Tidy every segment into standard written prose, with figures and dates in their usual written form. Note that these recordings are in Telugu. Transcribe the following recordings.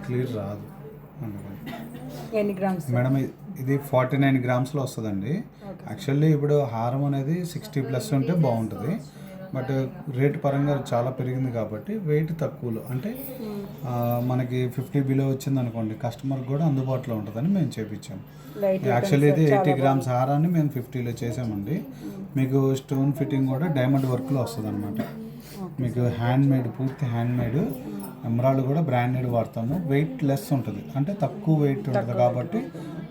క్లియర్ రాదు. ఎన్ని గ్రామ్స్ మేడం ఇది 49 గ్రామ్స్లో వస్తుందండి. యాక్చువల్లీ ఇప్పుడు హారం అనేది 60+ ఉంటే బాగుంటుంది. బట్ రేట్ పరంగా చాలా పెరిగింది కాబట్టి వెయిట్ తక్కువలో అంటే మనకి 50 బిలో వచ్చింది అనుకోండి, కస్టమర్కి కూడా అందుబాటులో ఉంటుందని మేము చేపించాము. యాక్చువల్లీ ఇది 80 గ్రామ్స్ హారాన్ని మేము 50లో చేసామండి. మీకు స్టోన్ ఫిట్టింగ్ కూడా డైమండ్ వర్క్లో వస్తుంది అనమాట. మీకు హ్యాండ్మేడ్, పూర్తి హ్యాండ్మేడ్, ఎమరాల్డ్ కూడా బ్రాండెడ్ వాడతాము. వెయిట్ లెస్ ఉంటుంది, అంటే తక్కువ వెయిట్ ఉంటుంది కాబట్టి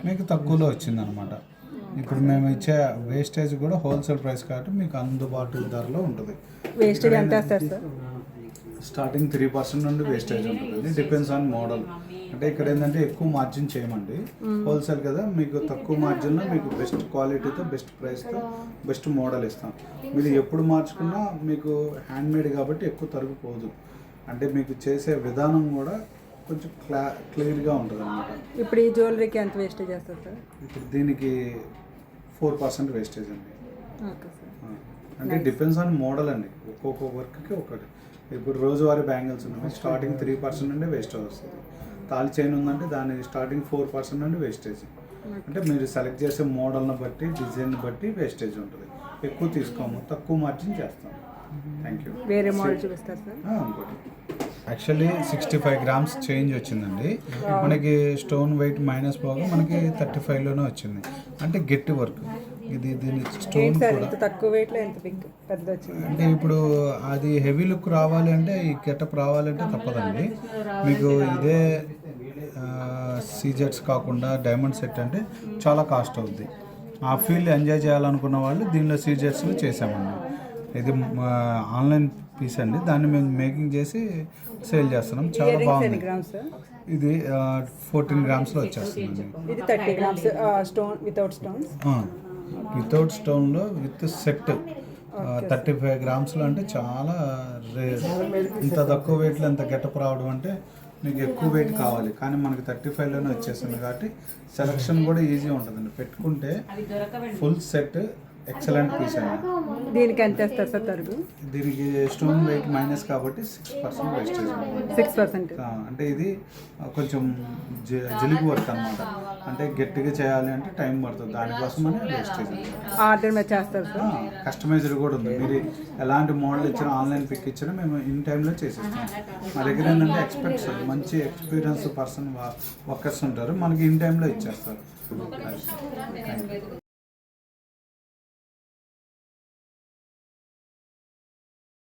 మీకు తక్కువలో వచ్చింది అనమాట. ఇప్పుడు మేము ఇచ్చే వేస్టేజ్ కూడా హోల్సేల్ ప్రైస్ కాబట్టి మీకు అందుబాటు ధరలో ఉంటుంది. వేస్టేజ్ ఎంత వస్తారు సార్? స్టార్టింగ్ 3% నుండి వేస్టేజ్ ఉంటుంది. Depends on model. అంటే ఇక్కడ ఏంటంటే ఎక్కువ మార్జిన్ చేయమండి, హోల్సేల్ కదా, మీకు తక్కువ మార్జిన్లో మీకు బెస్ట్ క్వాలిటీతో, బెస్ట్ ప్రైస్తో, బెస్ట్ మోడల్ ఇస్తాం. మీరు ఎప్పుడు మార్చుకున్నా మీకు హ్యాండ్మేడ్ కాబట్టి ఎక్కువ తరిగిపోదు. అంటే మీకు చేసే విధానం కూడా కొంచెం క్లియర్గా ఉంటుంది అనమాట. ఇప్పుడు ఈ జ్యువెలరీకి ఎంత వేస్టేజ్ చేస్తారు సార్? ఇప్పుడు దీనికి 4% వేస్టేజ్ అండి. Okay sir. అంటే డిపెండ్స్ ఆన్ మోడల్ అండి, ఒక్కొక్క వర్క్కి ఒకటి. ఇప్పుడు రోజువారీ బ్యాంగిల్స్ ఉన్నాయి, స్టార్టింగ్ 3% నుండి వేస్టేజ్ వస్తుంది. తాళి చైన్ ఉందంటే దాని స్టార్టింగ్ 4% నుండి వేస్టేజ్. అంటే మీరు సెలెక్ట్ చేసే మోడల్ని బట్టి, డిజైన్ బట్టి వేస్టేజ్ ఉంటుంది. ఎక్కువ తీసుకోము, తక్కువ మార్జిన్ చేస్తాము. Thank you. వేరే మోడల్ చూపిస్తారు సార్? ఇంకోటి యాక్చువల్లీ 65 గ్రామ్స్ చేంజ్ వచ్చిందండి. మనకి స్టోన్ వెయిట్ మైనస్ పోగా మనకి 35లోనే వచ్చింది. అంటే గట్టి వర్క్ ఇది. దీని స్టోన్ కూడా తక్కువ వెయిట్లో ఎంత పెద్ద వచ్చింది. అంటే ఇప్పుడు అది హెవీ లుక్ రావాలి అంటే, ఈ గెటప్ రావాలంటే తప్పదండి. మీకు ఇదే సీజెట్స్ కాకుండా డైమండ్ సెట్ అంటే చాలా కాస్ట్ అవుద్ది. ఆ ఫీల్డ్ ఎంజాయ్ చేయాలనుకున్న వాళ్ళు దీనిలో సీజెట్స్లో చేసామండి. ఇది ఆన్లైన్ పీస్ అండి, దాన్ని మేము మేకింగ్ చేసి సేల్ చేస్తున్నాం. చాలా బాగుంది. ఇది 14 గ్రామ్స్లో వచ్చేస్తుంది. ఇది 30 grams stone without stones. Without స్టోన్లో విత్ సెట్ 35 గ్రామ్స్లో. అంటే చాలా రేర్. ఇంత తక్కువ వెయిట్లో ఇంత గెటప్ రావడం అంటే మీకు ఎక్కువ వెయిట్ కావాలి, కానీ మనకి 35లోనే వచ్చేస్తుంది కాబట్టి సెలక్షన్ కూడా ఈజీ ఉంటుందండి. పెట్టుకుంటే ఫుల్ సెట్ ఎక్సలెంట్ పీస్ అండి. దీనికి ఎంత వేస్తారు సార్ తరుగు? దీనికి స్టోన్ వెయిట్ మైనస్ కాబట్టి 6% వేస్టేజ్ ఉంటుంది. 6%. అంటే ఇది కొంచెం జిలుగు వర్క్ అనమాట. అంటే గట్టిగా చేయాలి అంటే టైం పడుతుంది, దానికోసమనే వేస్టేజ్. ఆర్డర్ మీద చేస్తారు సార్? కస్టమైజ్డ్ కూడా ఉంది. మీరు ఎలాంటి మోడల్ ఇచ్చినా, ఆన్లైన్ పిక్ ఇచ్చినా మేము ఇన్ టైంలో చేసేస్తాం. మా దగ్గర ఏంటంటే ఎక్స్పర్ట్స్, మంచి ఎక్స్పీరియన్స్ పర్సన్ వర్కర్స్ ఉంటారు, మనకి ఇన్ టైంలో ఇచ్చేస్తారు.